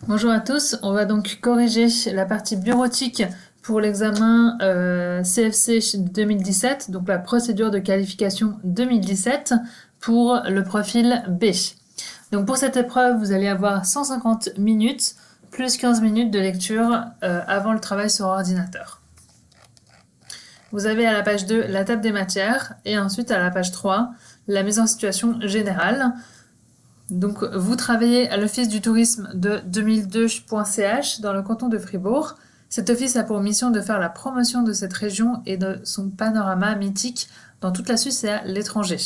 Bonjour à tous, on va donc corriger la partie bureautique pour l'examen CFC 2017, donc la procédure de qualification 2017 pour le profil B. Donc pour cette épreuve, vous allez avoir 150 minutes plus 15 minutes de lecture avant le travail sur ordinateur. Vous avez à la page 2 la table des matières et ensuite à la page 3 la mise en situation générale. Donc, vous travaillez à l'Office du tourisme de 2002.ch dans le canton de Fribourg. Cet office a pour mission de faire la promotion de cette région et de son panorama mythique dans toute la Suisse et à l'étranger.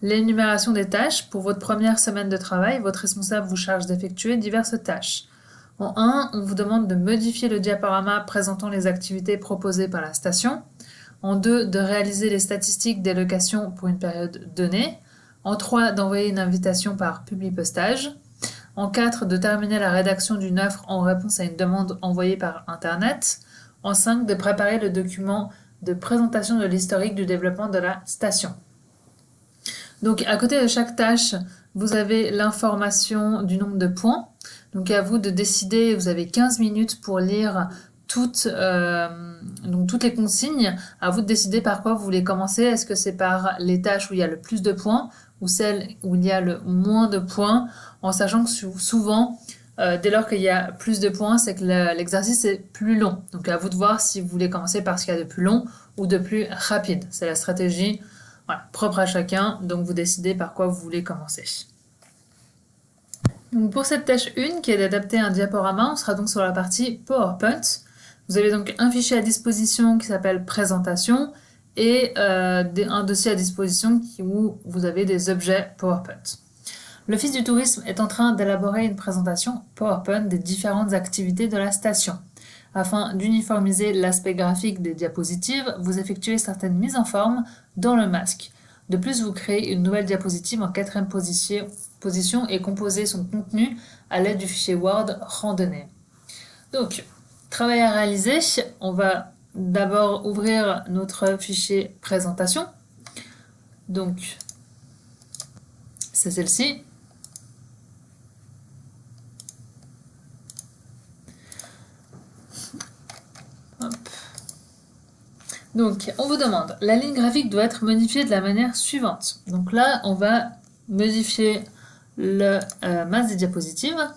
L'énumération des tâches. Pour votre première semaine de travail, votre responsable vous charge d'effectuer diverses tâches. En 1, on vous demande de modifier le diaporama présentant les activités proposées par la station. En 2, de réaliser les statistiques des locations pour une période donnée. En 3, d'envoyer une invitation par publipostage. En 4, de terminer la rédaction d'une offre en réponse à une demande envoyée par Internet. En 5, de préparer le document de présentation de l'historique du développement de la station. Donc, à côté de chaque tâche, vous avez l'information du nombre de points. Donc, à vous de décider, vous avez 15 minutes pour lire toutes les consignes. À vous de décider par quoi vous voulez commencer. Est-ce que c'est par les tâches où il y a le plus de points ou celles où il y a le moins de points, en sachant que souvent, dès lors qu'il y a plus de points, c'est que l'exercice est plus long. Donc, à vous de voir si vous voulez commencer par ce qu'il y a de plus long ou de plus rapide. C'est la stratégie propre à chacun, donc vous décidez par quoi vous voulez commencer. Donc pour cette tâche 1, qui est d'adapter un diaporama, on sera donc sur la partie PowerPoint. Vous avez donc un fichier à disposition qui s'appelle Présentation et un dossier à disposition où vous avez des objets PowerPoint. L'Office du tourisme est en train d'élaborer une présentation PowerPoint des différentes activités de la station. Afin d'uniformiser l'aspect graphique des diapositives, vous effectuez certaines mises en forme dans le masque. De plus, vous créez une nouvelle diapositive en 4e position et composez son contenu à l'aide du fichier Word randonnée. Donc, travail à réaliser, on va d'abord ouvrir notre fichier présentation. Donc, c'est celle-ci. Donc, on vous demande, la ligne graphique doit être modifiée de la manière suivante. Donc là, on va modifier le masse des diapositives.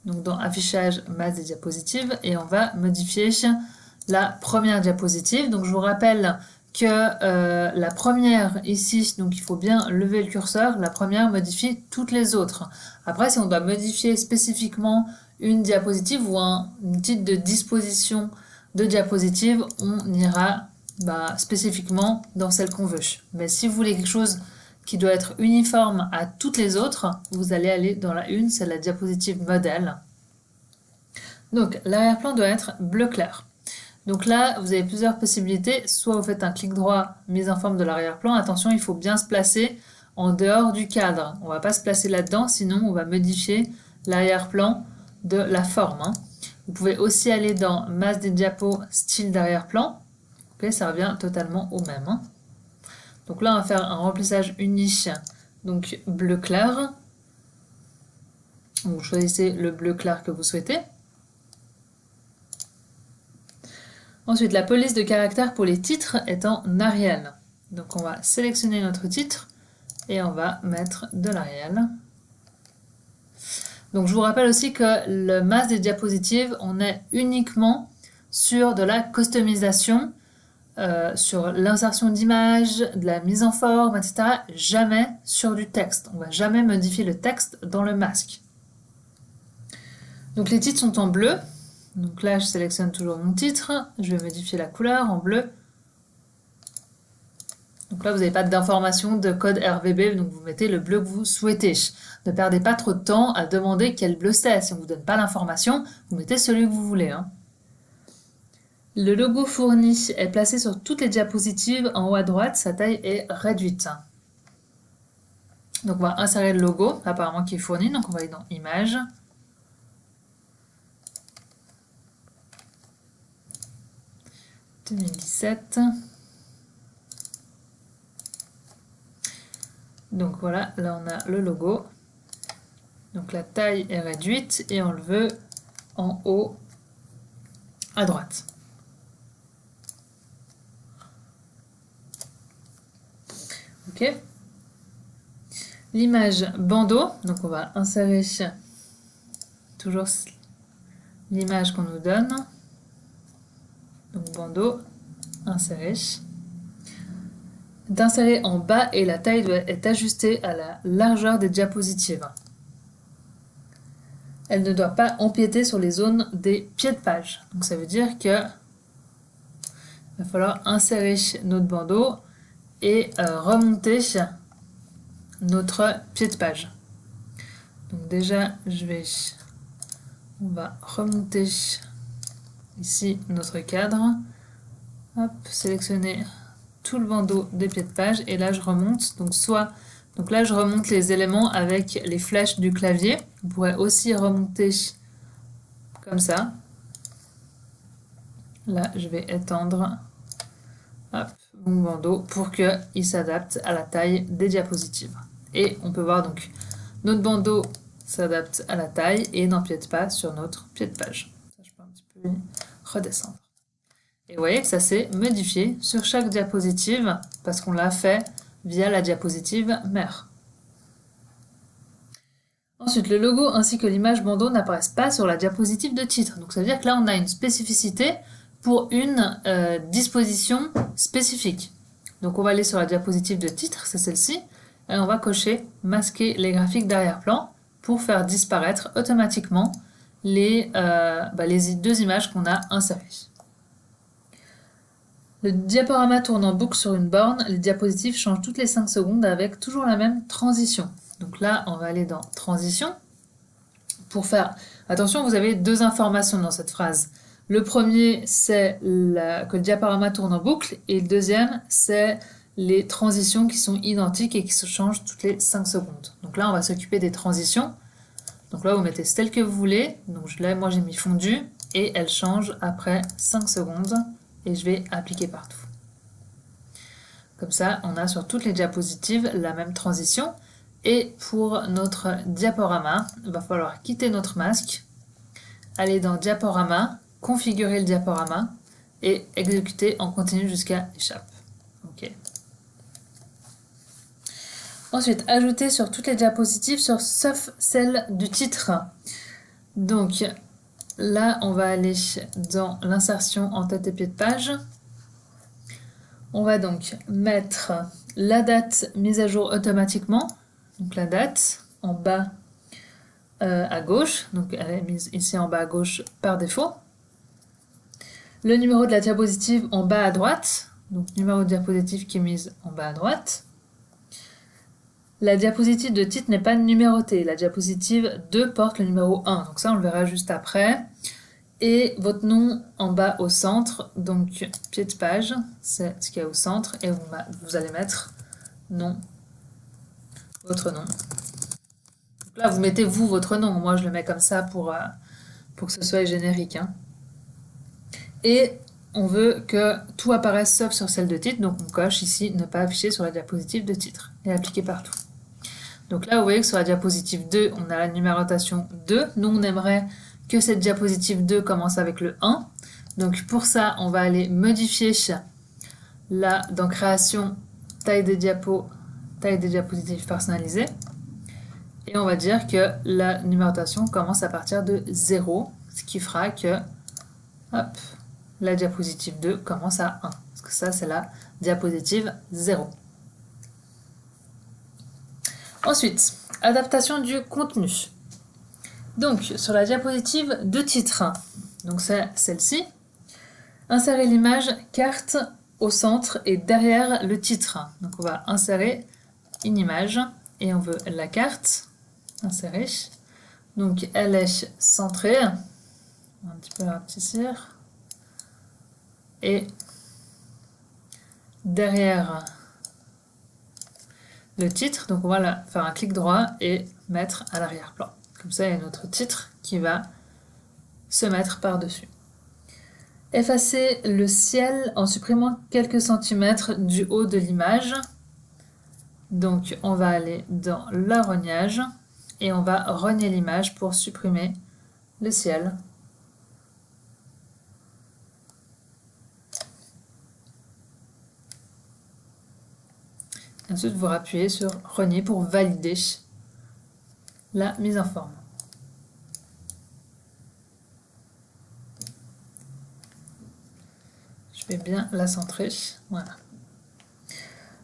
Donc dans affichage, masse des diapositives. Et on va modifier la première diapositive. Donc je vous rappelle que la première ici, donc il faut bien lever le curseur, la première modifie toutes les autres. Après, si on doit modifier spécifiquement une diapositive ou un titre de disposition de diapositive, on ira spécifiquement dans celle qu'on veut. Mais si vous voulez quelque chose qui doit être uniforme à toutes les autres, vous allez aller dans la une, c'est la diapositive modèle. Donc l'arrière-plan doit être bleu clair. Donc là, vous avez plusieurs possibilités. Soit vous faites un clic droit, mise en forme de l'arrière-plan. Attention, il faut bien se placer en dehors du cadre. On ne va pas se placer là-dedans, sinon on va modifier l'arrière-plan de la forme. Vous pouvez aussi aller dans masse des diapos, style d'arrière-plan. Okay, ça revient totalement au même. Donc là, on va faire un remplissage unique, donc bleu clair. Vous choisissez le bleu clair que vous souhaitez. Ensuite, la police de caractère pour les titres est en Arial. Donc on va sélectionner notre titre et on va mettre de l'Arial. Donc je vous rappelle aussi que le masse des diapositives, on est uniquement sur de la customisation, sur l'insertion d'images, de la mise en forme, etc. Jamais sur du texte. On ne va jamais modifier le texte dans le masque. Donc les titres sont en bleu. Donc là, je sélectionne toujours mon titre. Je vais modifier la couleur en bleu. Donc là, vous n'avez pas d'information de code RVB, donc vous mettez le bleu que vous souhaitez. Ne perdez pas trop de temps à demander quel bleu c'est. Si on ne vous donne pas l'information, vous mettez celui que vous voulez. Le logo fourni est placé sur toutes les diapositives. En haut à droite, sa taille est réduite. Donc on va insérer le logo, apparemment qui est fourni. Donc on va aller dans Images. « 2017 ». Donc voilà, là on a le logo. Donc la taille est réduite et on le veut en haut à droite. Ok. L'image bandeau, donc on va insérer toujours l'image qu'on nous donne. Donc bandeau, insérer. D'insérer en bas et la taille doit être ajustée à la largeur des diapositives. Elle ne doit pas empiéter sur les zones des pieds de page. Donc ça veut dire que il va falloir insérer notre bandeau et remonter notre pied de page. Donc déjà, on va remonter ici notre cadre. Hop, sélectionner tout le bandeau des pieds de page et là je remonte. Donc là je remonte les éléments avec les flèches du clavier. Vous pourrez aussi remonter comme ça. Là je vais étendre mon bandeau pour qu'il s'adapte à la taille des diapositives. Et on peut voir donc notre bandeau s'adapte à la taille et n'empiète pas sur notre pied de page. Ça, je peux un petit peu redescendre. Et vous voyez que ça s'est modifié sur chaque diapositive parce qu'on l'a fait via la diapositive mère. Ensuite, le logo ainsi que l'image bandeau n'apparaissent pas sur la diapositive de titre. Donc ça veut dire que là, on a une spécificité pour une disposition spécifique. Donc on va aller sur la diapositive de titre, c'est celle-ci, et on va cocher « Masquer les graphiques d'arrière-plan » pour faire disparaître automatiquement les deux images qu'on a insérées. Le diaporama tourne en boucle sur une borne, les diapositives changent toutes les 5 secondes avec toujours la même transition. Donc là, on va aller dans « Transition » pour faire... Attention, vous avez deux informations dans cette phrase. Le premier, c'est que le diaporama tourne en boucle, et le deuxième, c'est les transitions qui sont identiques et qui se changent toutes les 5 secondes. Donc là, on va s'occuper des transitions. Donc là, vous mettez celle que vous voulez. Donc là, moi, j'ai mis fondu, et elle change après 5 secondes, et je vais appliquer partout. Comme ça, on a sur toutes les diapositives la même transition. Et pour notre diaporama, il va falloir quitter notre masque, aller dans Diaporama, configurer le diaporama et exécuter en continu jusqu'à échappe. Ok. Ensuite, ajouter sur toutes les diapositives sauf celle du titre. Donc là, on va aller dans l'insertion en tête et pied de page. On va donc mettre la date mise à jour automatiquement. Donc la date en bas à gauche, donc elle est mise ici en bas à gauche par défaut. Le numéro de la diapositive en bas à droite, donc numéro de diapositive qui est mise en bas à droite. La diapositive de titre n'est pas numérotée, la diapositive 2 porte le numéro 1, donc ça on le verra juste après. Et votre nom en bas au centre, donc pied de page, c'est ce qu'il y a au centre, et vous allez mettre nom, votre nom. Donc là vous mettez vous votre nom, moi je le mets comme ça pour que ce soit générique. Hein. Et on veut que tout apparaisse sauf sur celle de titre, donc on coche ici ne pas afficher sur la diapositive de titre et appliquer partout. Donc là vous voyez que sur la diapositive 2 on a la numérotation 2, nous on aimerait que cette diapositive 2 commence avec le 1. Donc pour ça, on va aller modifier là dans création, taille des diapositives personnalisées. Et on va dire que la numérotation commence à partir de 0, ce qui fera que hop, la diapositive 2 commence à 1. Parce que ça, c'est la diapositive 0. Ensuite, adaptation du contenu. Donc, sur la diapositive de titre, donc c'est celle-ci, insérer l'image carte au centre et derrière le titre. Donc, on va insérer une image et on veut la carte, insérer. Donc, elle est centrée, un petit peu rapetissir, et derrière le titre, donc on va faire un clic droit et mettre à l'arrière-plan. Comme ça, il y a notre titre qui va se mettre par-dessus. Effacer le ciel en supprimant quelques centimètres du haut de l'image. Donc, on va aller dans l'orognage. et on va renier l'image pour supprimer le ciel. Ensuite, vous appuyez sur renier pour valider la mise en forme. Je vais bien la centrer. Voilà.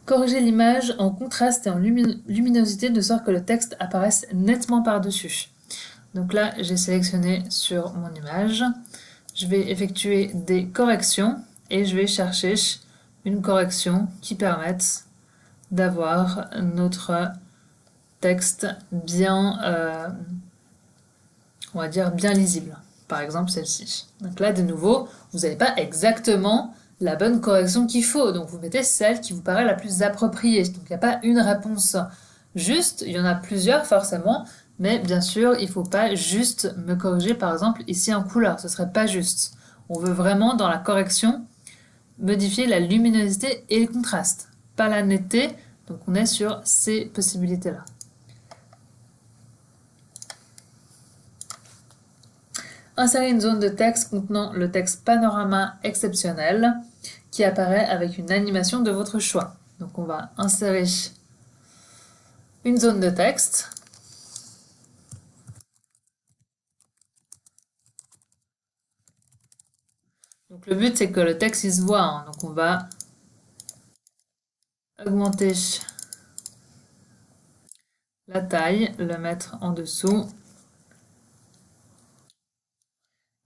Corriger l'image en contraste et en luminosité de sorte que le texte apparaisse nettement par-dessus. Donc là, j'ai sélectionné sur mon image. Je vais effectuer des corrections et je vais chercher une correction qui permette d'avoir notre texte bien, on va dire, bien lisible. Par exemple, celle-ci. Donc là, de nouveau, vous n'avez pas exactement la bonne correction qu'il faut. Donc vous mettez celle qui vous paraît la plus appropriée. Donc il n'y a pas une réponse juste, il y en a plusieurs forcément, mais bien sûr, il ne faut pas juste me corriger par exemple ici en couleur, ce ne serait pas juste. On veut vraiment dans la correction modifier la luminosité et le contraste, pas la netteté, donc on est sur ces possibilités-là. Insérer une zone de texte contenant le texte panorama exceptionnel qui apparaît avec une animation de votre choix. Donc on va insérer une zone de texte. Donc le but c'est que le texte il se voit, hein. Donc on va augmenter la taille, le mettre en dessous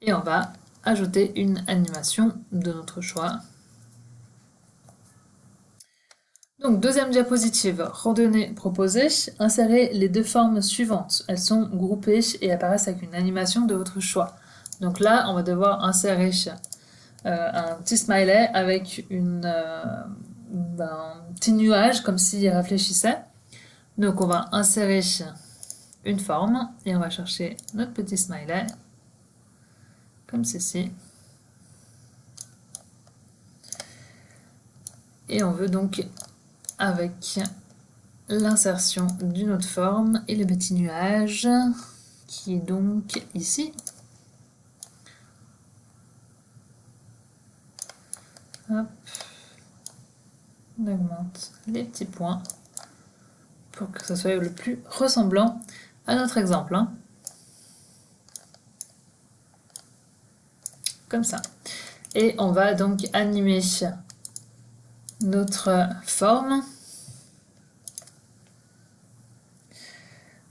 et on va ajouter une animation de notre choix. Donc deuxième diapositive, randonnée proposée, insérez les deux formes suivantes. Elles sont groupées et apparaissent avec une animation de votre choix. Donc là, on va devoir insérer un petit smiley avec un petit nuage comme s'il réfléchissait. Donc on va insérer une forme et on va chercher notre petit smiley comme ceci. Et on veut donc avec l'insertion d'une autre forme et le petit nuage qui est donc ici. Hop. On augmente les petits points pour que ce soit le plus ressemblant à notre exemple. Hein. Comme ça. Et on va donc animer notre forme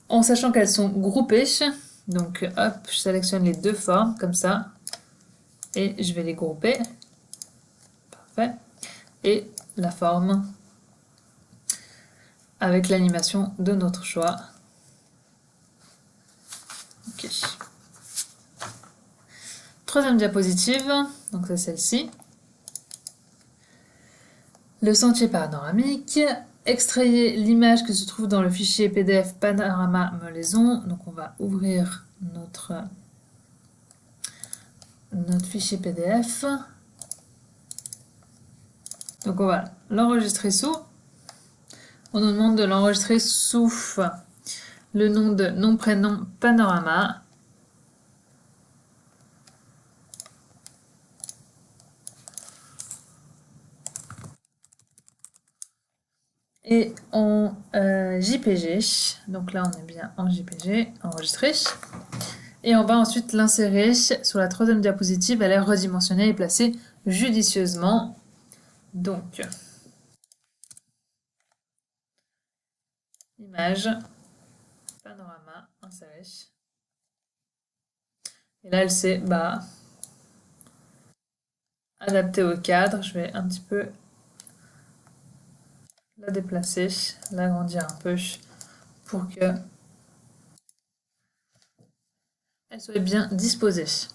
en sachant qu'elles sont groupées. Donc hop, je sélectionne les deux formes comme ça et je vais les grouper. Parfait. Et la forme avec l'animation de notre choix. Ok. Troisième diapositive, donc c'est celle-ci. Le sentier panoramique. Extrayez l'image qui se trouve dans le fichier PDF Panorama Molaison. Donc on va ouvrir notre fichier PDF. Donc on va l'enregistrer sous. On nous demande de l'enregistrer sous le nom de nom-prénom Panorama. Et en JPG, donc là on est bien en JPG, enregistré. Et on va ensuite l'insérer sur la troisième diapositive, elle est redimensionnée et placée judicieusement. Donc, image, panorama, inséré. Et là elle s'est adaptée au cadre, je vais un petit peu la déplacer, l'agrandir un peu pour que elle soit bien disposée.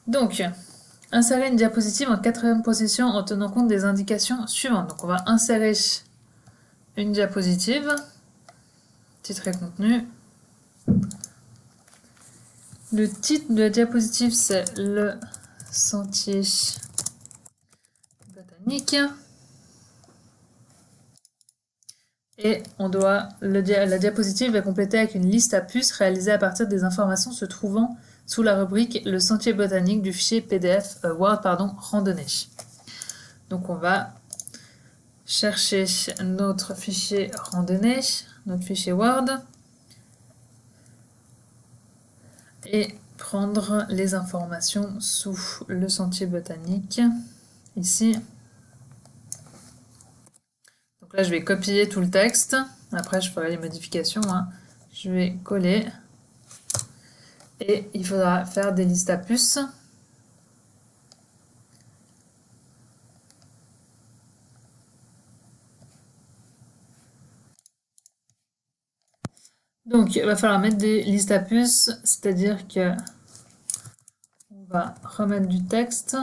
Donc, insérer une diapositive en quatrième position en tenant compte des indications suivantes. Donc, on va insérer une diapositive, titre et contenu. Le titre de la diapositive, c'est le sentier botanique. Et on doit la diapositive est complétée avec une liste à puces réalisée à partir des informations se trouvant sous la rubrique Le sentier botanique du fichier PDF Word randonnée. Donc on va chercher notre fichier randonnée, notre fichier Word, et prendre les informations sous le sentier botanique, ici. Donc là, je vais copier tout le texte. Après, je ferai les modifications. Je vais coller. Et il faudra faire des listes à puces. Donc, il va falloir mettre des listes à puces, c'est-à-dire que on va remettre du texte.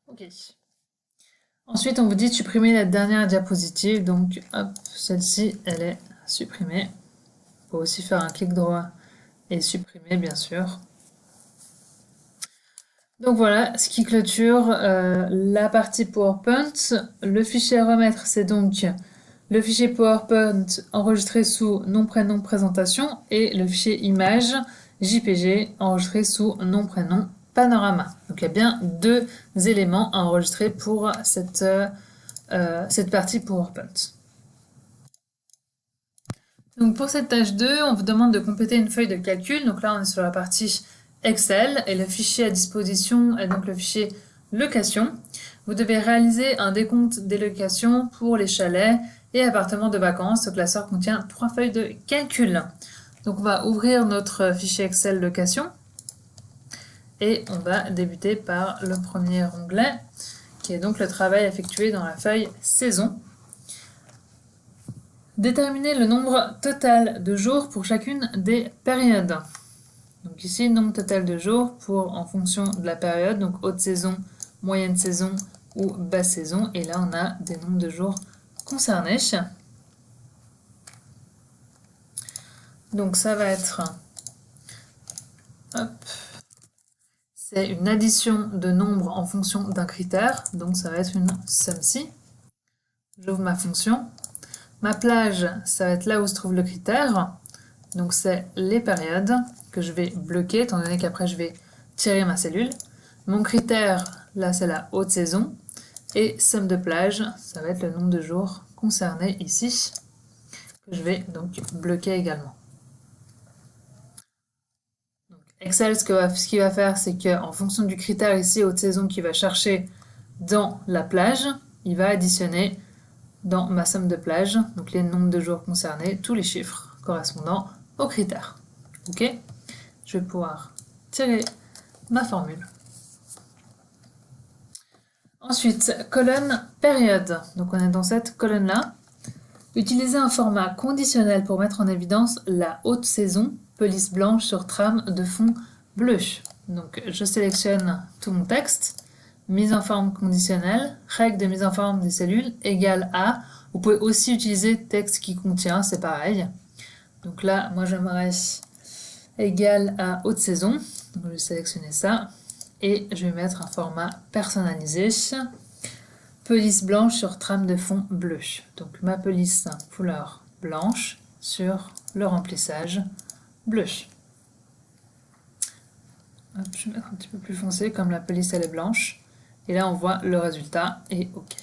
Ok. Ensuite, on vous dit de supprimer la dernière diapositive. Donc, hop, celle-ci, elle est supprimée. On peut aussi faire un clic droit et supprimer, bien sûr. Donc voilà, ce qui clôture la partie PowerPoint. Le fichier à remettre, c'est donc le fichier PowerPoint enregistré sous nom, prénom, présentation et le fichier image JPG enregistré sous nom, prénom, panorama. Donc il y a bien deux éléments à enregistrer pour cette partie PowerPoint. Donc pour cette tâche 2, on vous demande de compléter une feuille de calcul. Donc là, on est sur la partie Excel et le fichier à disposition est donc le fichier location. Vous devez réaliser un décompte des locations pour les chalets et appartements de vacances. Ce classeur contient 3 feuilles de calcul. Donc on va ouvrir notre fichier Excel location et on va débuter par le premier onglet qui est donc le travail effectué dans la feuille saison. Déterminer le nombre total de jours pour chacune des périodes. Donc ici, nombre total de jours en fonction de la période, donc haute saison, moyenne saison ou basse saison. Et là, on a des nombres de jours concernés. Donc ça va être, c'est une addition de nombres en fonction d'un critère. Donc ça va être une somme-ci. J'ouvre ma fonction. Ma plage, ça va être là où se trouve le critère. Donc c'est les périodes que je vais bloquer, étant donné qu'après je vais tirer ma cellule. Mon critère, là c'est la haute saison. Et somme de plage, ça va être le nombre de jours concernés ici, que je vais donc bloquer également. Donc Excel, ce qu'il va faire, c'est qu'en fonction du critère ici, haute saison, qu'il va chercher dans la plage, il va additionner dans ma somme de plage, donc les nombres de jours concernés, tous les chiffres correspondant au critère. Ok ? Je vais pouvoir tirer ma formule. Ensuite, colonne période. Donc on est dans cette colonne-là. Utiliser un format conditionnel pour mettre en évidence la haute saison, police blanche sur trame de fond bleu. Donc je sélectionne tout mon texte. Mise en forme conditionnelle, règle de mise en forme des cellules égale à. Vous pouvez aussi utiliser texte qui contient, c'est pareil. Donc là, moi j'aimerais égal à haute saison. Donc je vais sélectionner ça et je vais mettre un format personnalisé. Police blanche sur trame de fond bleu. Donc ma police couleur blanche sur le remplissage bleu. Hop, je vais mettre un petit peu plus foncé comme la police elle est blanche. Et là on voit le résultat et OK.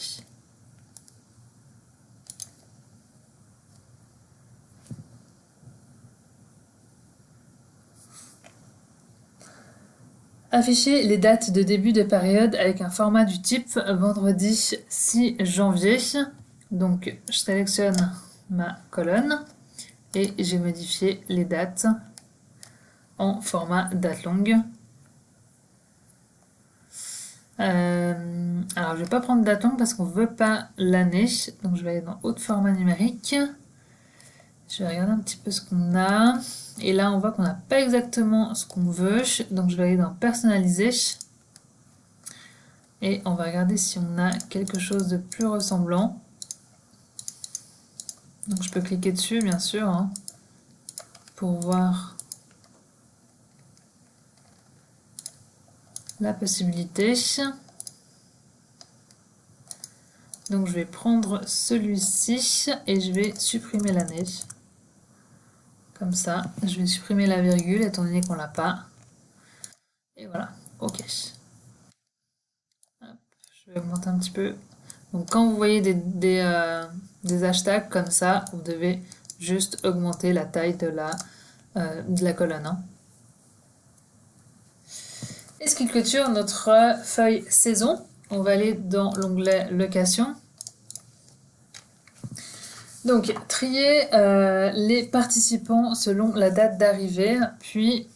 Afficher les dates de début de période avec un format du type vendredi 6 janvier. Donc je sélectionne ma colonne et j'ai modifié les dates en format date longue. Alors je vais pas prendre date longue parce qu'on veut pas l'année, donc je vais aller dans autre format numérique. Je vais regarder un petit peu ce qu'on a. Et là, on voit qu'on n'a pas exactement ce qu'on veut. Donc, je vais aller dans personnaliser. Et on va regarder si on a quelque chose de plus ressemblant. Donc, je peux cliquer dessus, bien sûr, hein, pour voir la possibilité. Donc, je vais prendre celui-ci et je vais supprimer l'année. Comme ça, je vais supprimer la virgule étant donné qu'on l'a pas. Et voilà, ok. Hop, je vais augmenter un petit peu. Donc quand vous voyez des hashtags comme ça, vous devez juste augmenter la taille de la colonne. Hein. Et ce qui clôture notre feuille saison, on va aller dans l'onglet location. Donc, trier les participants selon la date d'arrivée, puis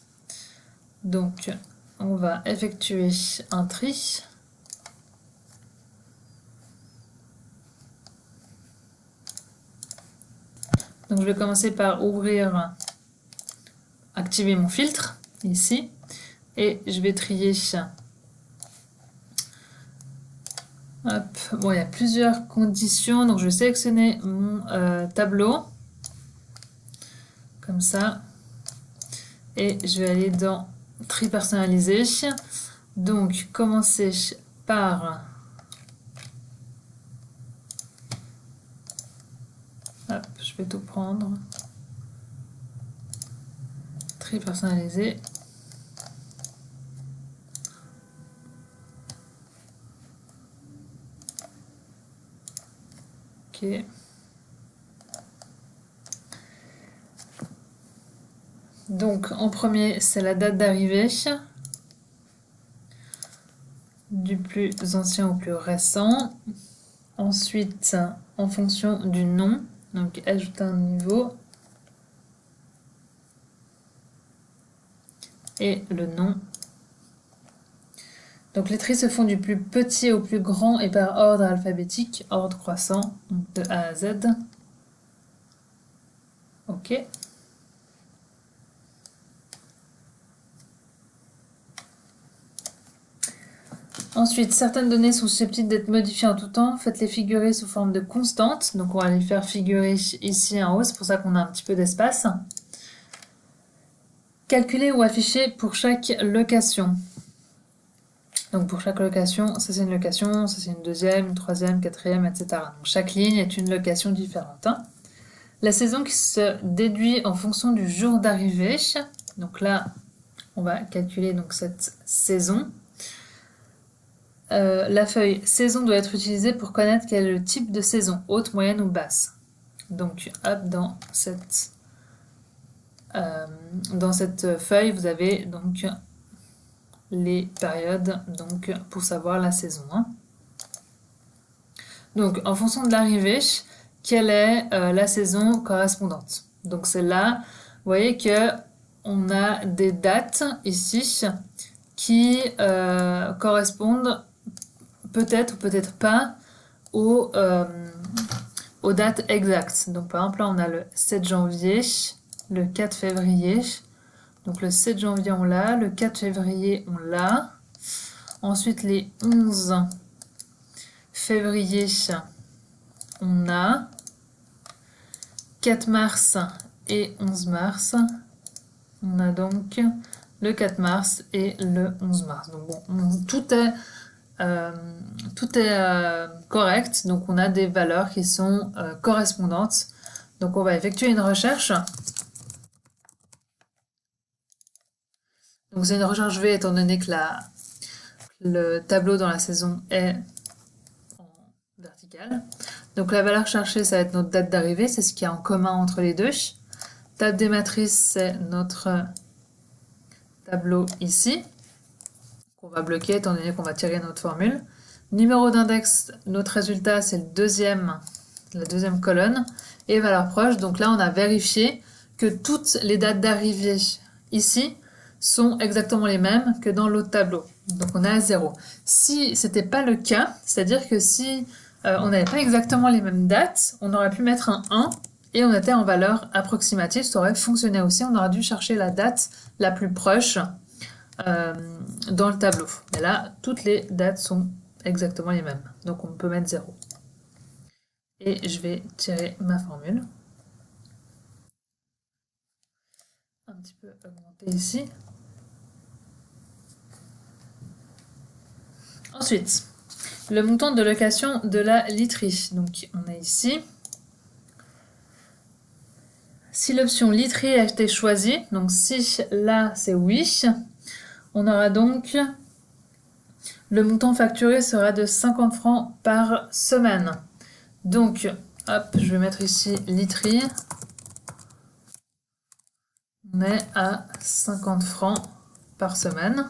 donc on va effectuer un tri. Donc je vais commencer par activer mon filtre ici, et je vais trier. Hop. Bon, il y a plusieurs conditions, donc je vais sélectionner mon tableau, comme ça, et je vais aller dans tri personnalisé. Donc, commencer par hop, je vais tout prendre, tri personnalisé. Ok. Donc en premier, c'est la date d'arrivée, du plus ancien au plus récent. Ensuite, en fonction du nom, donc ajouter un niveau. Et le nom. Donc les tris se font du plus petit au plus grand et par ordre alphabétique, ordre croissant, donc de A à Z. Ok. Ensuite, certaines données sont susceptibles d'être modifiées en tout temps. Faites-les figurer sous forme de constante. Donc on va les faire figurer ici en haut, c'est pour ça qu'on a un petit peu d'espace. Calculer ou afficher pour chaque location. Donc pour chaque location, ça c'est une location, ça c'est une deuxième, une troisième, quatrième, etc. Donc chaque ligne est une location différente. Hein. La saison qui se déduit en fonction du jour d'arrivée. Donc là, on va calculer donc cette saison. La feuille saison doit être utilisée pour connaître quel est le type de saison, haute, moyenne ou basse. Donc hop, dans cette feuille, vous avez donc les périodes donc, pour savoir la saison. Hein. Donc, en fonction de l'arrivée, quelle est la saison correspondante? Donc, c'est là, vous voyez que on a des dates ici qui correspondent peut-être ou peut-être pas aux dates exactes. Donc, par exemple, là, on a le 7 janvier, le 4 février. Donc le 7 janvier, on l'a. Le 4 février, on l'a. Ensuite, les 11 février, on a. 4 mars et 11 mars. On a donc le 4 mars et le 11 mars. Donc bon, tout est correct. Donc on a des valeurs qui sont correspondantes. Donc on va effectuer une recherche. Donc c'est une recherche V étant donné que le tableau dans la saison est en vertical. Donc la valeur cherchée, ça va être notre date d'arrivée, c'est ce qu'il y a en commun entre les deux. Date des matrices, c'est notre tableau ici. on va bloquer étant donné qu'on va tirer notre formule. Numéro d'index, notre résultat, c'est la deuxième colonne. Et valeur proche, donc là, on a vérifié que toutes les dates d'arrivée ici sont exactement les mêmes que dans l'autre tableau. Donc on est à 0. Si ce n'était pas le cas, c'est-à-dire que si on n'avait pas exactement les mêmes dates, on aurait pu mettre un 1 et on était en valeur approximative, ça aurait fonctionné aussi. On aurait dû chercher la date la plus proche dans le tableau. Et là, toutes les dates sont exactement les mêmes. Donc on peut mettre 0. Et je vais tirer ma formule. Un petit peu augmenter ici. Ensuite, le montant de location de la literie. Donc on est ici. Si l'option literie a été choisie, donc si là c'est oui, on aura donc le montant facturé sera de 50 francs par semaine. Donc, hop, je vais mettre ici literie. On est à 50 francs par semaine.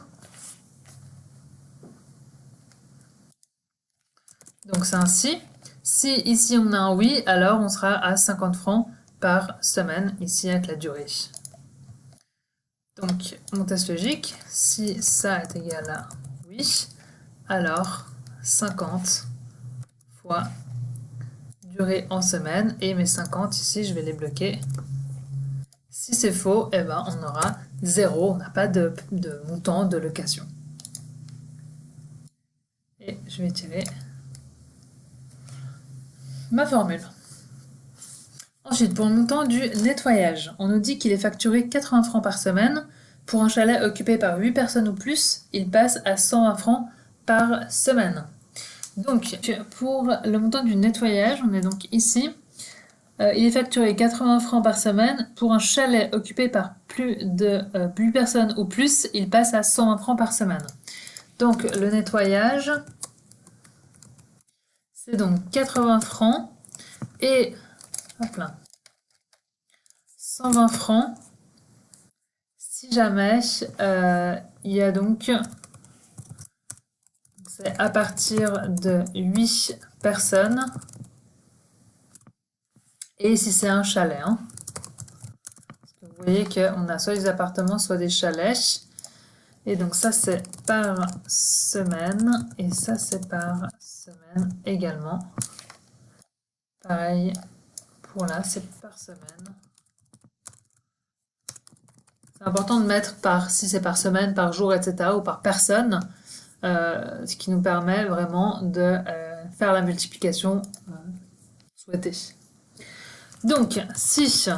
Donc c'est ainsi. Si ici on a un oui, alors on sera à 50 francs par semaine, ici avec la durée. Donc mon test logique, si ça est égal à oui, alors 50 fois durée en semaine, et mes 50 ici, je vais les bloquer. Si c'est faux, eh ben, on aura 0, on n'a pas de montant de location. Et je vais tirer ma formule. Ensuite, pour le montant du nettoyage, on nous dit qu'il est facturé 80 francs par semaine. Pour un chalet occupé par 8 personnes ou plus, il passe à 120 francs par semaine. Donc, pour le montant du nettoyage, on est donc ici. Il est facturé 80 francs par semaine. Pour un chalet occupé par plus de 8 personnes ou plus, il passe à 120 francs par semaine. Donc, le nettoyage, c'est donc 80 francs et hop là, 120 francs si jamais il y a donc, c'est à partir de 8 personnes et si c'est un chalet. Hein. Parce que vous voyez qu'on a soit des appartements, soit des chalets. Et donc ça c'est par semaine et ça c'est par semaine également. Pareil pour là, c'est par semaine. C'est important de mettre par, si c'est par semaine, par jour, etc. ou par personne, ce qui nous permet vraiment de faire la multiplication souhaitée. Donc, si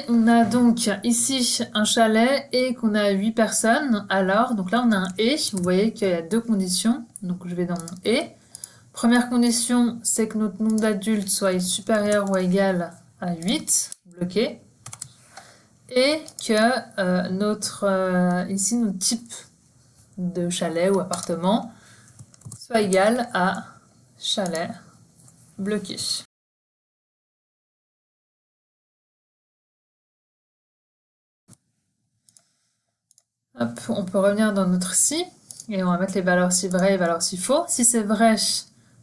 on a donc ici un chalet et qu'on a 8 personnes, alors, donc là on a un et, vous voyez qu'il y a deux conditions, donc je vais dans mon et. Première condition, c'est que notre nombre d'adultes soit supérieur ou égal à 8, bloqué, et que ici notre type de chalet ou appartement soit égal à chalet bloqué. Hop, on peut revenir dans notre si et on va mettre les valeurs si vraies et valeurs si faux. Si c'est vrai,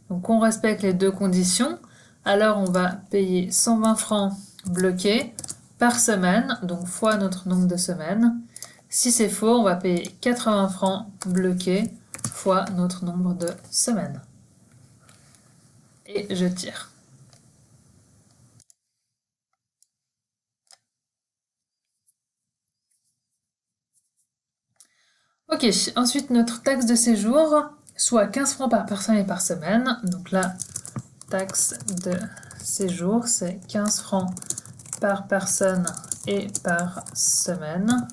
donc on respecte les deux conditions, alors on va payer 120 francs bloqués par semaine, donc fois notre nombre de semaines. Si c'est faux, on va payer 80 francs bloqués fois notre nombre de semaines. Et je tire. Ok, ensuite notre taxe de séjour, soit 15 francs par personne et par semaine. Donc là, taxe de séjour, c'est 15 francs par personne et par semaine.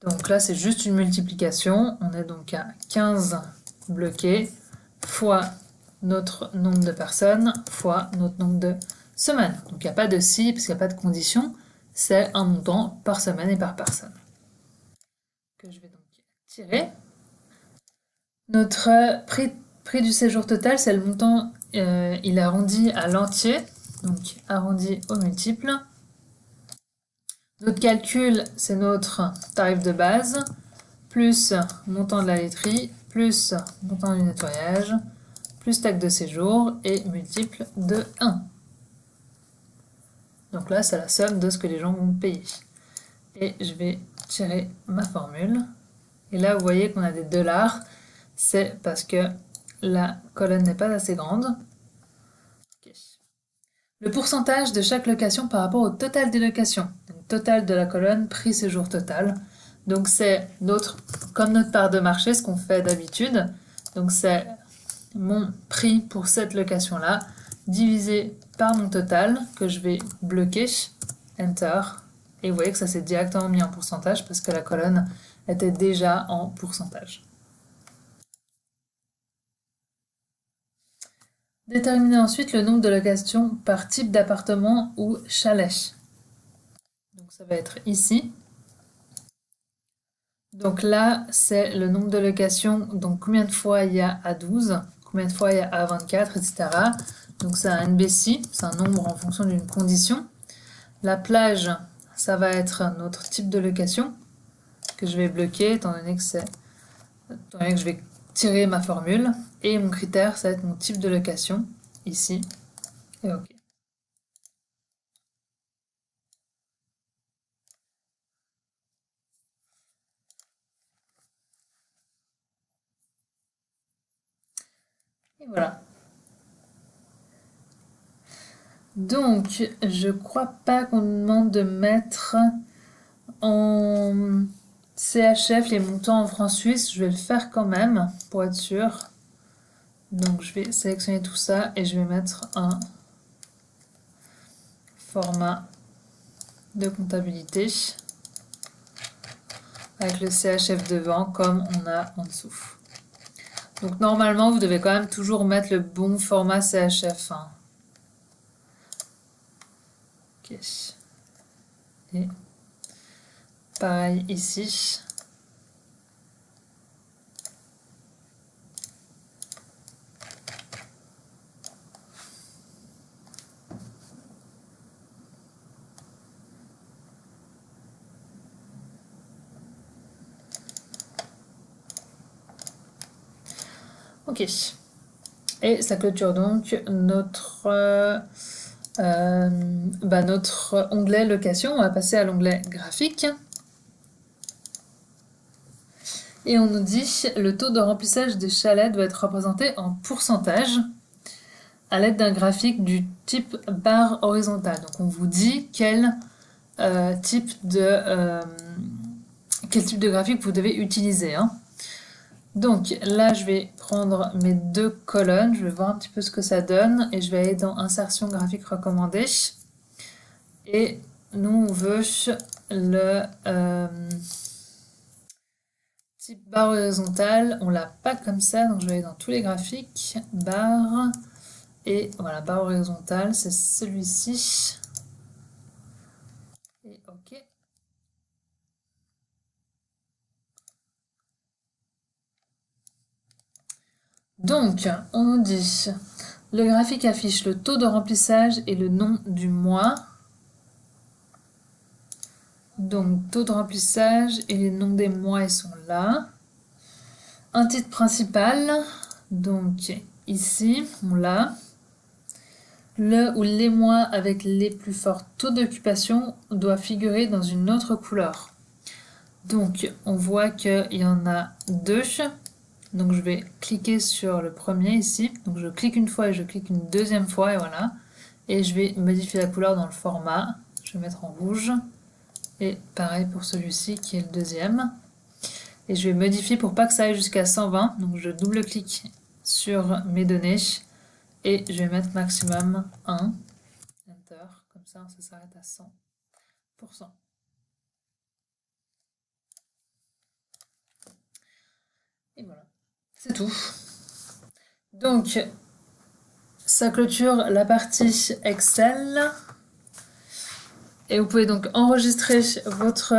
Donc là, c'est juste une multiplication. On est donc à 15 bloqués fois notre nombre de personnes fois notre nombre de semaines. Donc il n'y a pas de si, parce qu'il n'y a pas de condition. C'est un montant par semaine et par personne. Que je vais donc tirer. Notre prix du séjour total, c'est le montant, il est arrondi à l'entier, donc arrondi au multiple. Notre calcul, c'est notre tarif de base, plus montant de la laiterie, plus montant du nettoyage, plus taxe de séjour et multiple de 1. Donc là, c'est la somme de ce que les gens vont payer. Et je vais tirer ma formule. Et là, vous voyez qu'on a des dollars. C'est parce que la colonne n'est pas assez grande. Okay. Le pourcentage de chaque location par rapport au total des locations. Donc, total de la colonne, prix séjour total. Donc c'est comme notre part de marché, ce qu'on fait d'habitude. Donc c'est mon prix pour cette location-là, divisé par mon total, que je vais bloquer, Enter. Et vous voyez que ça s'est directement mis en pourcentage parce que la colonne était déjà en pourcentage. Déterminer ensuite le nombre de locations par type d'appartement ou chalet. Donc ça va être ici. Donc là, c'est le nombre de locations, donc combien de fois il y a A12, combien de fois il y a A24, etc. Donc c'est un NBC, c'est un nombre en fonction d'une condition. La plage, ça va être notre type de location que je vais bloquer étant donné que je vais tirer ma formule. Et mon critère, ça va être mon type de location, ici. Et OK. Et voilà. Donc, je crois pas qu'on nous demande de mettre en CHF les montants en francs suisses. Je vais le faire quand même pour être sûr. Donc, je vais sélectionner tout ça et je vais mettre un format de comptabilité avec le CHF devant comme on a en dessous. Donc normalement, vous devez quand même toujours mettre le bon format CHF. Hein. Ok. Et pareil ici. Ok. Et ça clôture donc notre onglet location. On va passer à l'onglet graphique. Et on nous dit le taux de remplissage des chalets doit être représenté en pourcentage à l'aide d'un graphique du type barre horizontale. Donc on vous dit quel type de graphique vous devez utiliser. Hein. Donc là, je vais prendre mes deux colonnes, je vais voir un petit peu ce que ça donne et je vais aller dans Insertion graphique recommandée. Et nous, on veut le type barre horizontale. On l'a pas comme ça, donc je vais aller dans tous les graphiques, barre, et voilà, barre horizontale, c'est celui-ci. Et OK. Donc, on nous dit, le graphique affiche le taux de remplissage et le nom du mois. Donc, taux de remplissage et les noms des mois, ils sont là. Un titre principal, donc ici, on l'a. Le ou les mois avec les plus forts taux d'occupation doit figurer dans une autre couleur. Donc, on voit qu'il y en a deux. Donc je vais cliquer sur le premier ici. Donc je clique une fois et je clique une deuxième fois et voilà. Et je vais modifier la couleur dans le format. Je vais mettre en rouge. Et pareil pour celui-ci qui est le deuxième. Et je vais modifier pour pas que ça aille jusqu'à 120. Donc je double-clique sur mes données. Et je vais mettre maximum 1. Enter. Comme ça s'arrête à 100%. Et voilà. C'est tout. Donc, ça clôture la partie Excel. Et vous pouvez donc enregistrer votre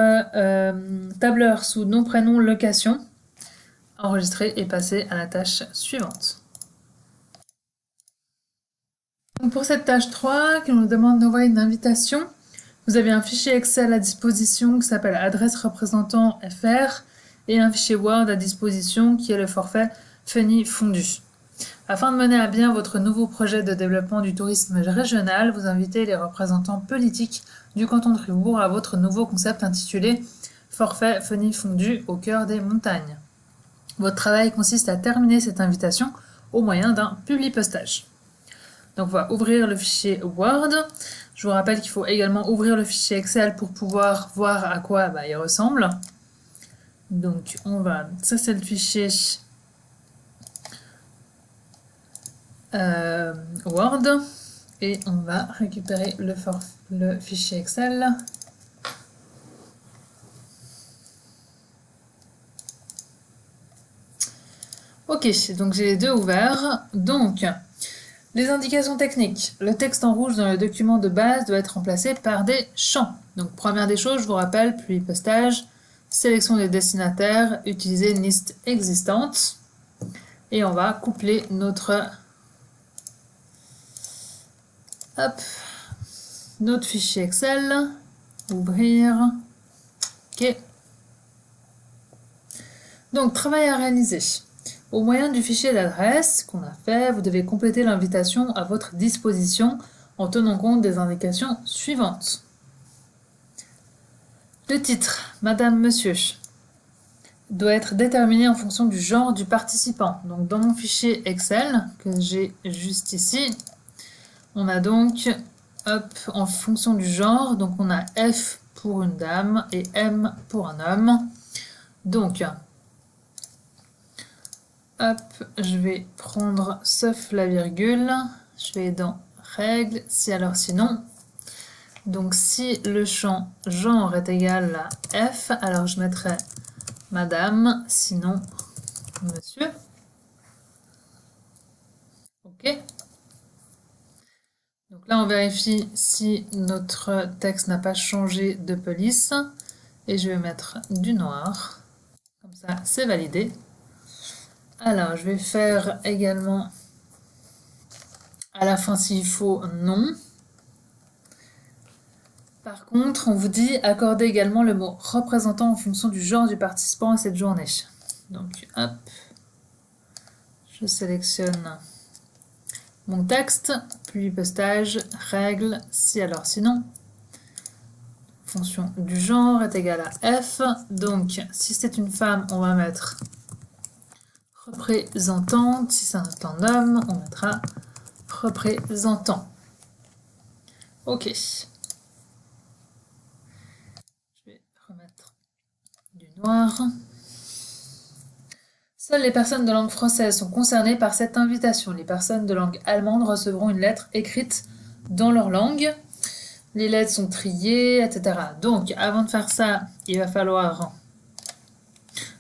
tableur sous nom, prénom, location. Enregistrer et passer à la tâche suivante. Donc pour cette tâche 3, qui nous demande d'envoyer une invitation Vous avez un fichier Excel à disposition qui s'appelle adresse représentant FR et un fichier Word à disposition qui est le forfait Funny Fondu. Afin de mener à bien votre nouveau projet de développement du tourisme régional, vous invitez les représentants politiques du canton de Fribourg à votre nouveau concept intitulé Forfait Funny Fondu au cœur des montagnes. Votre travail consiste à terminer cette invitation au moyen d'un publipostage. Donc on va ouvrir le fichier Word. Je vous rappelle qu'il faut également ouvrir le fichier Excel pour pouvoir voir à quoi il ressemble. Donc ça c'est le fichier Word et on va récupérer le fichier Excel. Ok, donc j'ai les deux ouverts. Donc, les indications techniques. Le texte en rouge dans le document de base doit être remplacé par des champs. Donc, première des choses, je vous rappelle, puis postage, sélection des destinataires, utiliser une liste existante. Et on va coupler notre fichier Excel. Ouvrir. Ok. Donc, travail à réaliser. Au moyen du fichier d'adresse qu'on a fait, vous devez compléter l'invitation à votre disposition en tenant compte des indications suivantes. Le titre, Madame, Monsieur, doit être déterminé en fonction du genre du participant. Donc dans mon fichier Excel, que j'ai juste ici, on a donc, en fonction du genre, donc on a F pour une dame et M pour un homme. Donc, je vais prendre sauf la virgule, je vais dans règles, si alors sinon. Donc si le champ genre est égal à F, alors je mettrai madame, sinon monsieur. Ok. Donc là on vérifie si notre texte n'a pas changé de police. Et je vais mettre du noir. Comme ça c'est validé. Alors, je vais faire également à la fin s'il faut non. Par contre, on vous dit accorder également le mot représentant en fonction du genre du participant à cette journée. Donc, hop, je sélectionne mon texte, puis postage, règle, si alors sinon. Fonction du genre est égale à F. Donc, si c'est une femme, on va mettre représentante. Si c'est un homme, on mettra représentant. Ok. Je vais remettre du noir. Seules les personnes de langue française sont concernées par cette invitation. Les personnes de langue allemande recevront une lettre écrite dans leur langue. Les lettres sont triées, etc. Donc, avant de faire ça, il va falloir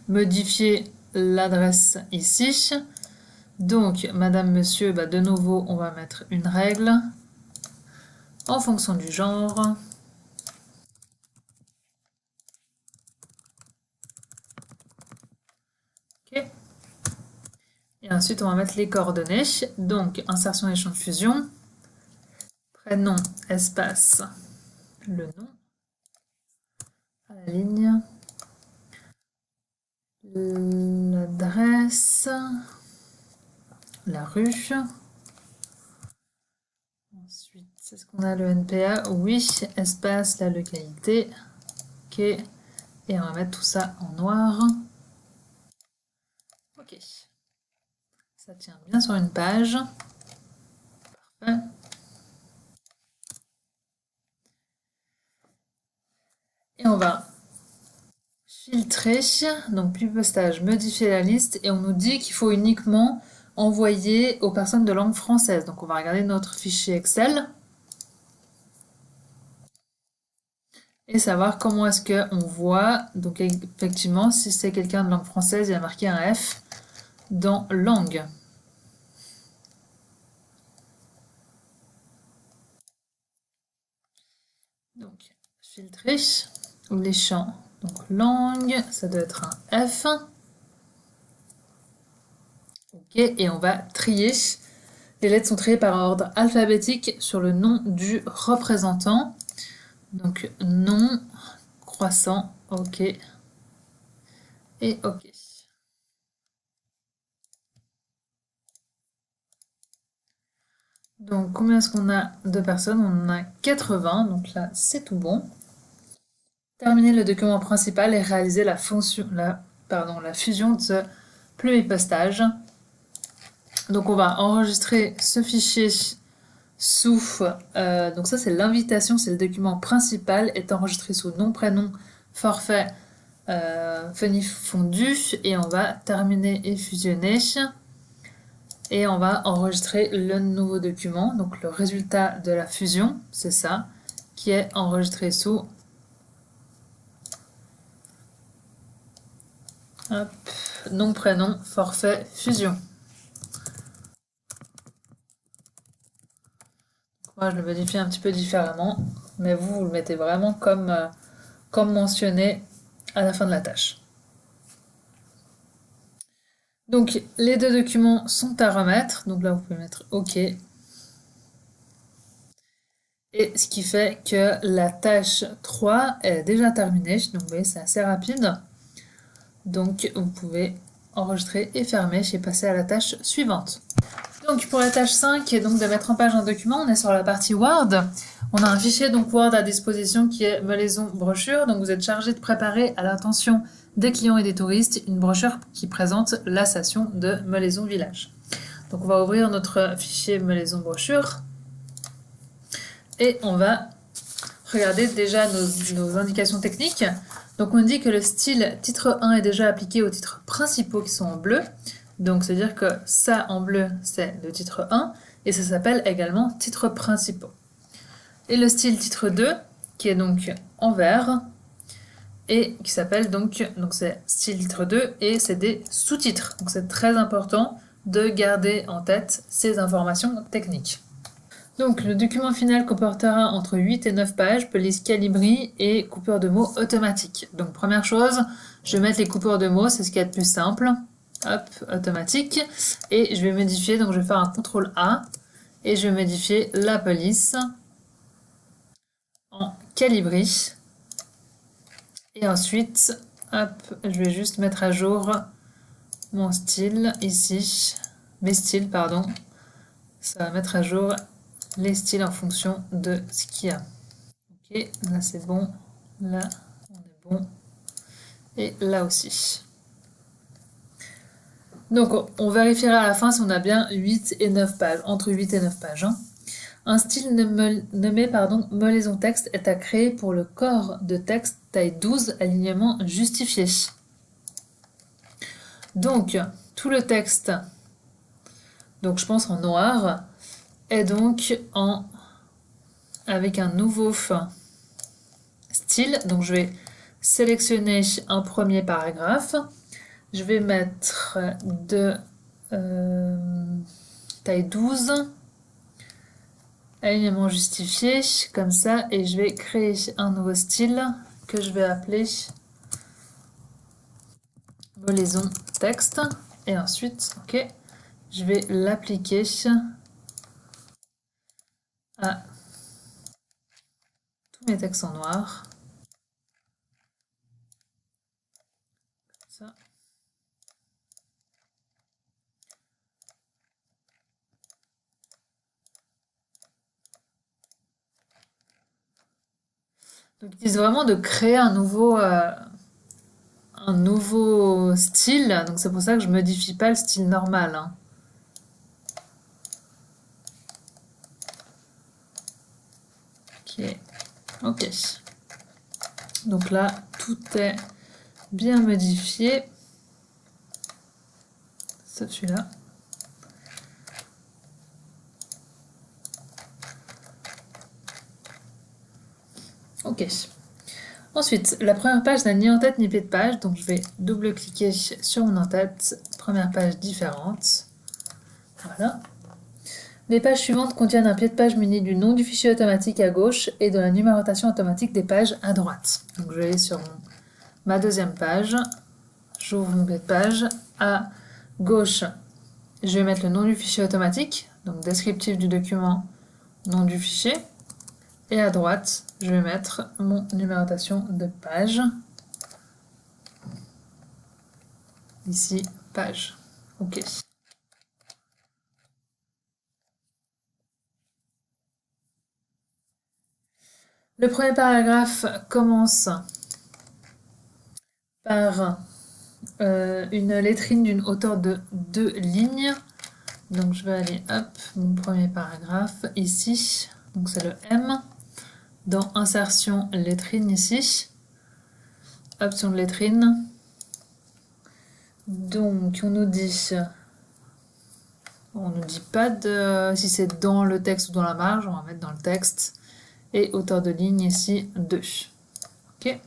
modifier l'adresse ici. Donc, madame, monsieur, de nouveau, on va mettre une règle en fonction du genre. Ok. Et ensuite, on va mettre les coordonnées. Donc, insertion échange de fusion. Prénom, espace, le nom. À la ligne. L'adresse. La rue. Ensuite, c'est ce qu'on a le NPA. Oui, espace, la localité. Ok. Et on va mettre tout ça en noir. Ok. Ça tient bien sur une page. Parfait. Et on va filtrer, donc plus postage, modifier la liste, et on nous dit qu'il faut uniquement envoyer aux personnes de langue française. Donc on va regarder notre fichier Excel et savoir comment est-ce qu'on voit. Donc effectivement, si c'est quelqu'un de langue française, il y a marqué un F dans langue. Donc filtrer les champs. Donc langue, ça doit être un F. Ok, et on va trier. Les lettres sont triées par ordre alphabétique sur le nom du représentant. Donc nom, croissant, OK. Et OK. Donc combien est-ce qu'on a de personnes? On en a 80, donc là c'est tout bon. Terminer le document principal et réaliser la fusion de ce pluripostage. Donc on va enregistrer ce fichier sous, donc ça c'est l'invitation, c'est le document principal, est enregistré sous nom, prénom, forfait, funny fondu, et on va terminer et fusionner, et on va enregistrer le nouveau document, donc le résultat de la fusion, c'est ça, qui est enregistré sous hop, nom, prénom, forfait, fusion. Moi je le modifie un petit peu différemment, mais vous le mettez vraiment comme mentionné à la fin de la tâche. Donc les deux documents sont à remettre, donc là vous pouvez mettre OK. Et ce qui fait que la tâche 3 est déjà terminée, donc vous voyez c'est assez rapide. Donc vous pouvez enregistrer et fermer et passer à la tâche suivante. Donc pour la tâche 5, qui est donc de mettre en page un document, on est sur la partie Word. On a un fichier donc Word à disposition qui est Meuleson brochure, donc vous êtes chargé de préparer à l'intention des clients et des touristes une brochure qui présente la station de Meuleson Village. Donc on va ouvrir notre fichier Meuleson brochure et on va regarder déjà nos indications techniques. Donc on dit que le style titre 1 est déjà appliqué aux titres principaux qui sont en bleu. Donc c'est-à-dire que ça en bleu c'est le titre 1 et ça s'appelle également titres principaux. Et le style titre 2 qui est donc en vert et qui s'appelle donc c'est style titre 2 et c'est des sous-titres. Donc c'est très important de garder en tête ces informations techniques. Donc le document final comportera entre 8 et 9 pages, police calibri et coupure de mots automatique. Donc première chose, je vais mettre les coupures de mots, c'est ce qui est le plus simple. Hop, automatique. Et je vais modifier, donc je vais faire un CTRL A et je vais modifier la police en calibri. Et ensuite, hop, je vais juste mettre à jour mon style ici, mes styles, pardon. Ça va mettre à jour les styles en fonction de ce qu'il y a. Ok, là c'est bon, là on est bon, et là aussi. Donc on vérifiera à la fin si on a bien 8 et 9 pages, entre 8 et 9 pages. Hein. Un style nommé Meuleson texte est à créer pour le corps de texte taille 12, alignement justifié. Donc tout le texte, donc je pense en noir, est donc avec un nouveau style. Donc je vais sélectionner un premier paragraphe. Je vais mettre de taille 12, alignement justifié, comme ça, et je vais créer un nouveau style que je vais appeler Meuleson texte. Et ensuite, ok, je vais l'appliquer à tous mes textes en noir. Ça. Donc, ils disent vraiment de créer un nouveau style. Donc, c'est pour ça que je modifie pas le style normal. Hein. Ok. Ok. Donc là, tout est bien modifié. Sauf celui-là. Ok. Ensuite, la première page n'a ni en-tête ni pied de page, donc je vais double-cliquer sur mon en-tête. Première page différente. Voilà. Les pages suivantes contiennent un pied de page muni du nom du fichier automatique à gauche et de la numérotation automatique des pages à droite. Donc je vais aller sur ma deuxième page. J'ouvre mon pied de page. À gauche, je vais mettre le nom du fichier automatique, donc descriptif du document, nom du fichier. Et à droite, je vais mettre mon numérotation de page. Ici, page. OK. Le premier paragraphe commence par une lettrine d'une hauteur de 2 lignes. Donc je vais aller, hop, mon premier paragraphe ici. Donc c'est le M. Dans insertion lettrine ici. Option de lettrine. Donc on nous dit pas si c'est dans le texte ou dans la marge, on va mettre dans le texte. Et hauteur de ligne ici 2. OK.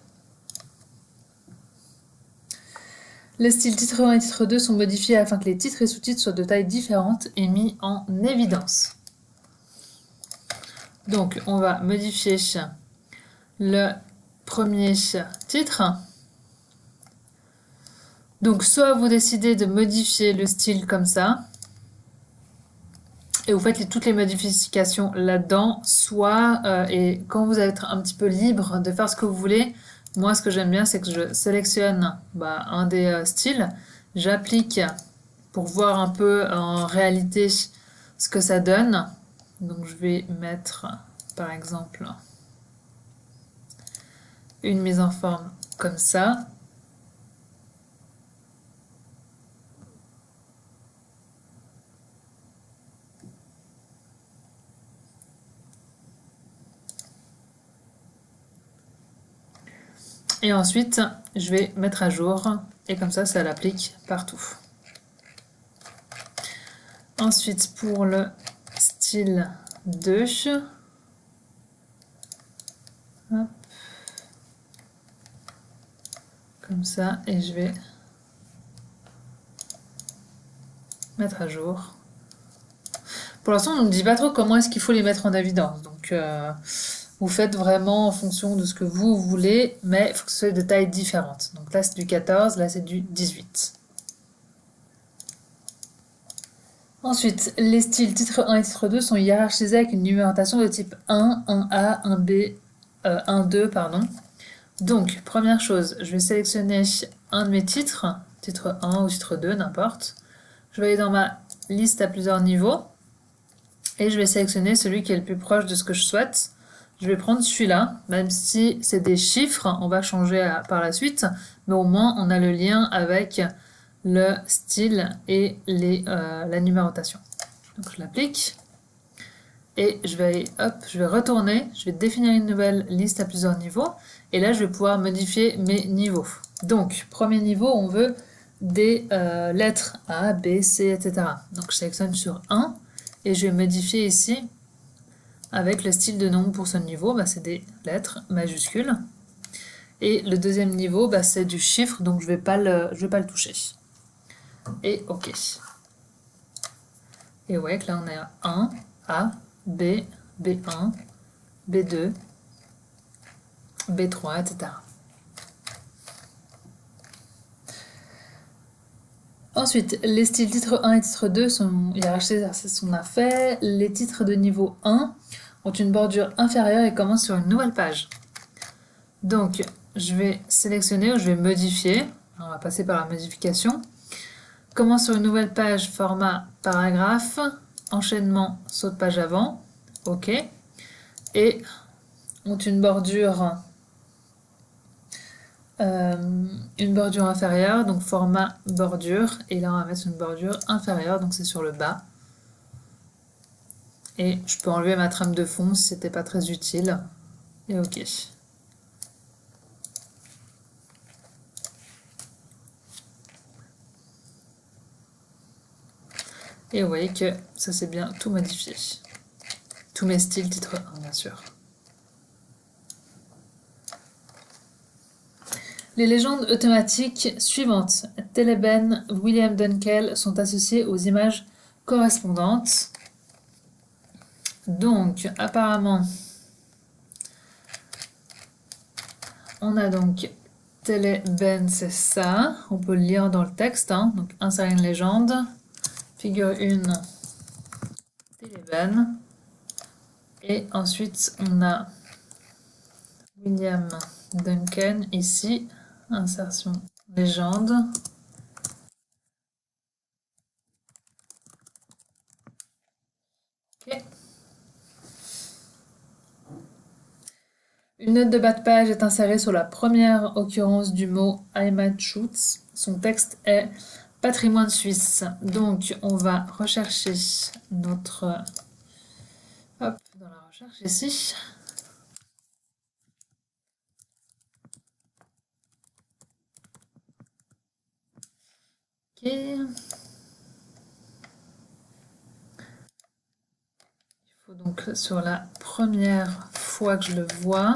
Les styles titre 1 et titre 2 sont modifiés afin que les titres et sous-titres soient de tailles différentes et mis en évidence. Donc on va modifier le premier titre. Donc soit vous décidez de modifier le style comme ça, et vous faites toutes les modifications là-dedans, soit, et quand vous êtes un petit peu libre de faire ce que vous voulez, moi ce que j'aime bien c'est que je sélectionne un des styles, j'applique pour voir un peu en réalité ce que ça donne. Donc je vais mettre par exemple une mise en forme comme ça. Et ensuite, je vais mettre à jour et comme ça l'applique partout. Ensuite, pour le style 2, hop, comme ça, et je vais mettre à jour. Pour l'instant, on ne dit pas trop comment est-ce qu'il faut les mettre en évidence. Donc, vous faites vraiment en fonction de ce que vous voulez, mais il faut que ce soit de tailles différentes. Donc là, c'est du 14, là, c'est du 18. Ensuite, les styles titre 1 et titre 2 sont hiérarchisés avec une numérotation de type 1, 1A, 1B, 1, 2, pardon. Donc, première chose, je vais sélectionner un de mes titres, titre 1 ou titre 2, n'importe. Je vais aller dans ma liste à plusieurs niveaux et je vais sélectionner celui qui est le plus proche de ce que je souhaite. Je vais prendre celui-là, même si c'est des chiffres, on va changer par la suite, mais au moins on a le lien avec le style et la numérotation. Donc je l'applique et je vais retourner, je vais définir une nouvelle liste à plusieurs niveaux et là je vais pouvoir modifier mes niveaux. Donc premier niveau, on veut des lettres A, B, C, etc. Donc je sélectionne sur 1 et je vais modifier ici avec le style de nombre pour ce niveau, c'est des lettres majuscules. Et le deuxième niveau, c'est du chiffre, donc je vais pas le toucher. Et OK. Et ouais, là on est à 1, A, B, B1, B2, B3, etc. Ensuite, les styles titre 1 et titre 2 sont hiérarchisés, c'est ce qu'on a fait. Les titres de niveau 1 ont une bordure inférieure et commencent sur une nouvelle page. Donc, je vais sélectionner ou je vais modifier. On va passer par la modification. Commence sur une nouvelle page, format paragraphe, enchaînement, saut de page avant. OK. Et ont une bordure inférieure, donc format bordure. Et là, on va mettre une bordure inférieure, donc c'est sur le bas. Et je peux enlever ma trame de fond si c'était pas très utile. Et OK. Et vous voyez que ça s'est bien tout modifié. Tous mes styles titre 1, bien sûr. Les légendes automatiques suivantes, Teleben, William Dunkel, sont associées aux images correspondantes. Donc, apparemment, on a donc Teleben, c'est ça. On peut le lire dans le texte. Donc, insérer une légende. Figure 1, Teleben. Et ensuite, on a William Duncan ici, insertion légende. Ok. Une note de bas de page est insérée sur la première occurrence du mot Heimatschutz. Son texte est patrimoine suisse. Donc, on va rechercher notre... Hop, dans la recherche ici. Ok. Il faut donc, sur la première fois que je le vois,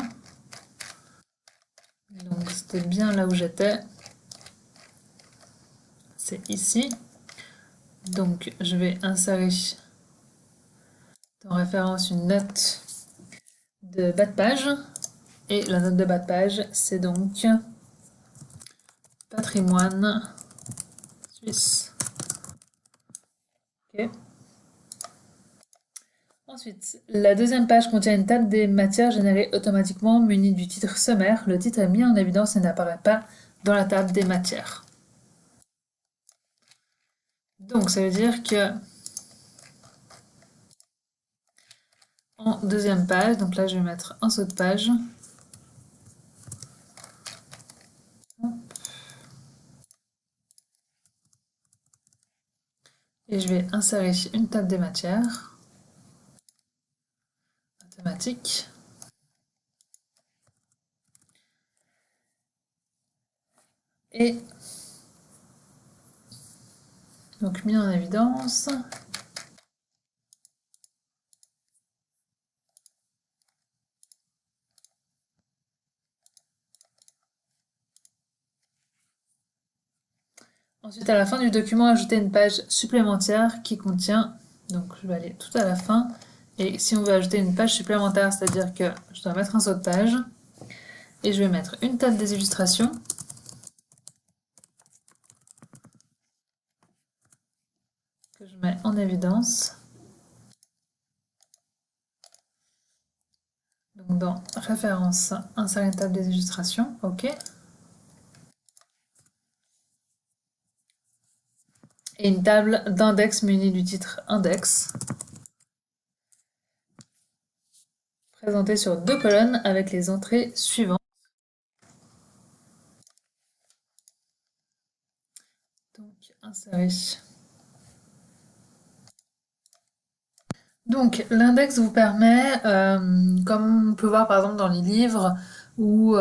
donc c'était bien là où j'étais, c'est ici. Donc, je vais insérer en référence une note de bas de page. Et la note de bas de page, c'est donc patrimoine suisse. Ok. Ensuite, la deuxième page contient une table des matières générées automatiquement munie du titre sommaire. Le titre est mis en évidence et n'apparaît pas dans la table des matières. Donc, ça veut dire que en deuxième page, donc là je vais mettre un saut de page. Et je vais insérer une table des matières automatique. Et donc mis en évidence. Ensuite, à la fin du document, ajouter une page supplémentaire qui contient, donc je vais aller tout à la fin, et si on veut ajouter une page supplémentaire, c'est-à-dire que je dois mettre un saut de page, et je vais mettre une table des illustrations, que je mets en évidence. Donc dans référence, insérer une table des illustrations, ok. Et une table d'index munie du titre index, présentée sur 2 colonnes avec les entrées suivantes. Donc insérer. Donc l'index vous permet, comme on peut voir par exemple dans les livres ou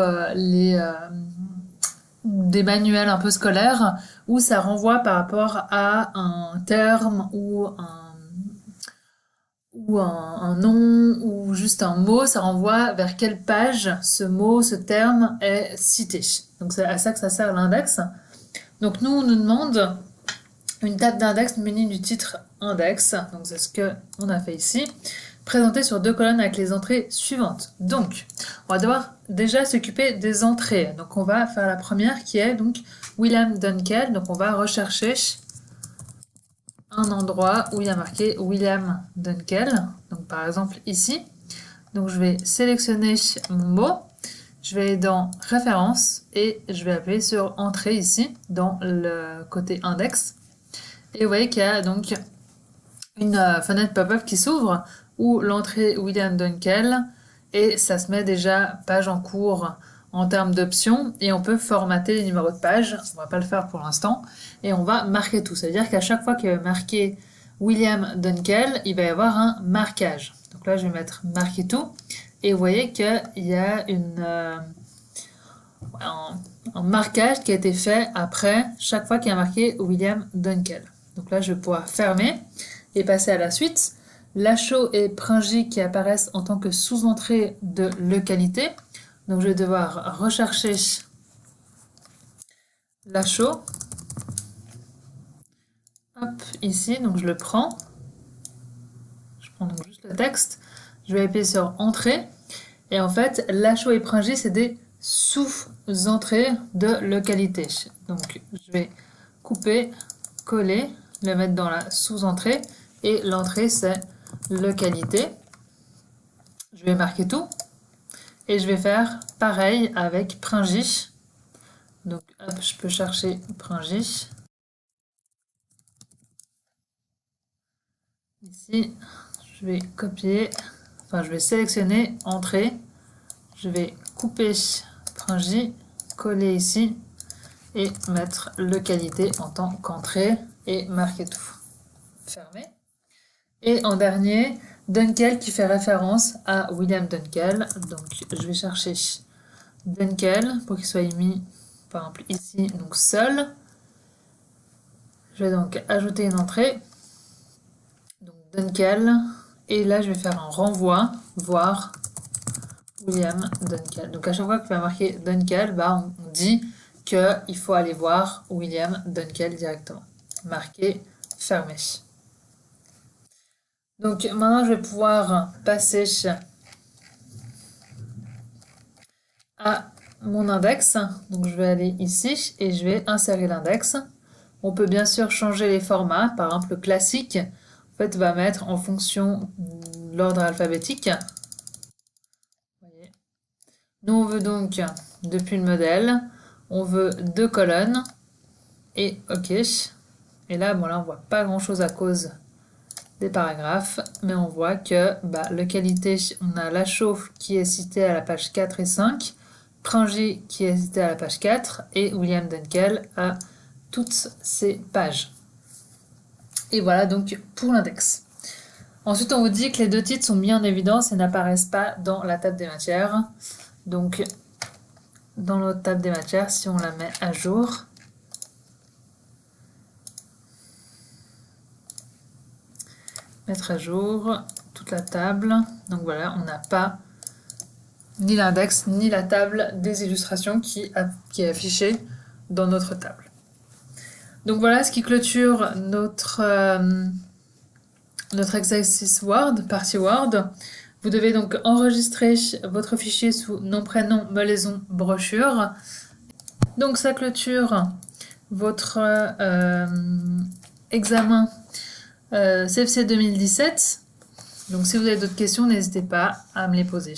des manuels un peu scolaires, où ça renvoie par rapport à un terme ou un nom ou juste un mot, ça renvoie vers quelle page ce mot, ce terme est cité. Donc c'est à ça que ça sert l'index. Donc nous, on nous demande une table d'index munie du titre index, donc c'est ce qu'on a fait ici, présenté sur 2 colonnes avec les entrées suivantes. Donc, on va devoir déjà s'occuper des entrées. Donc on va faire la première qui est donc William Dunkel. Donc on va rechercher un endroit où il y a marqué William Dunkel. Donc par exemple ici. Donc je vais sélectionner mon mot. Je vais aller dans référence et je vais appuyer sur entrée ici dans le côté index. Et vous voyez qu'il y a donc une fenêtre pop-up qui s'ouvre où l'entrée William Dunkel et ça se met déjà page en cours en termes d'options et on peut formater les numéros de page. On va pas le faire pour l'instant et on va marquer tout. Ça veut dire qu'à chaque fois qu'il va marquer William Dunkel, il va y avoir un marquage. Donc là, je vais mettre marquer tout et vous voyez qu'il y a un marquage qui a été fait après chaque fois qu'il y a marqué William Dunkel. Donc là, je vais pouvoir fermer et passer à la suite. Lachaud et Pringy qui apparaissent en tant que sous-entrée de localité. Donc je vais devoir rechercher Lachaud. Hop, ici, donc je le prends. Je prends donc juste le texte. Je vais appuyer sur Entrée. Et en fait, Lachaud et Pringy, c'est des sous-entrées de localité. Donc je vais couper, coller, le mettre dans la sous-entrée. Et l'entrée, c'est localité. Je vais marquer tout. Et je vais faire pareil avec Pringy. Donc hop, je peux chercher Pringy. Ici, je vais copier, enfin je vais sélectionner Entrée. Je vais couper Pringy, coller ici et mettre le qualité en tant qu'entrée et marquer tout. Fermer. Et en dernier, Dunkel qui fait référence à William Dunkel. Donc je vais chercher Dunkel pour qu'il soit mis par exemple ici, donc seul. Je vais donc ajouter une entrée, donc Dunkel, et là je vais faire un renvoi, voir William Dunkel. Donc à chaque fois qu'il va marquer Dunkel, bah, on dit qu'il faut aller voir William Dunkel directement. Marquer, fermer. Donc maintenant je vais pouvoir passer à mon index. Donc je vais aller ici et je vais insérer l'index. On peut bien sûr changer les formats. Par exemple, le classique en fait, va mettre en fonction de l'ordre alphabétique. Voyez. Nous, on veut donc, depuis le modèle, on veut 2 colonnes. Et OK. Et là, bon, là, on voit pas grand-chose à cause des paragraphes. Mais on voit que le qualité, on a la chauffe qui est citée à la page 4 et 5. Pringy qui est cité à la page 4 et William Dunkel à toutes ces pages. Et voilà donc pour l'index. Ensuite, on vous dit que les deux titres sont mis en évidence et n'apparaissent pas dans la table des matières. Donc, dans notre table des matières, si on la met à jour, mettre à jour toute la table. Donc voilà, on n'a pas ni l'index ni la table des illustrations qui est affichée dans notre table. Donc voilà ce qui clôture notre exercice Word, partie Word. Vous devez donc enregistrer votre fichier sous nom, prénom, molaison, brochure. Donc ça clôture votre examen CFC 2017. Donc si vous avez d'autres questions, n'hésitez pas à me les poser.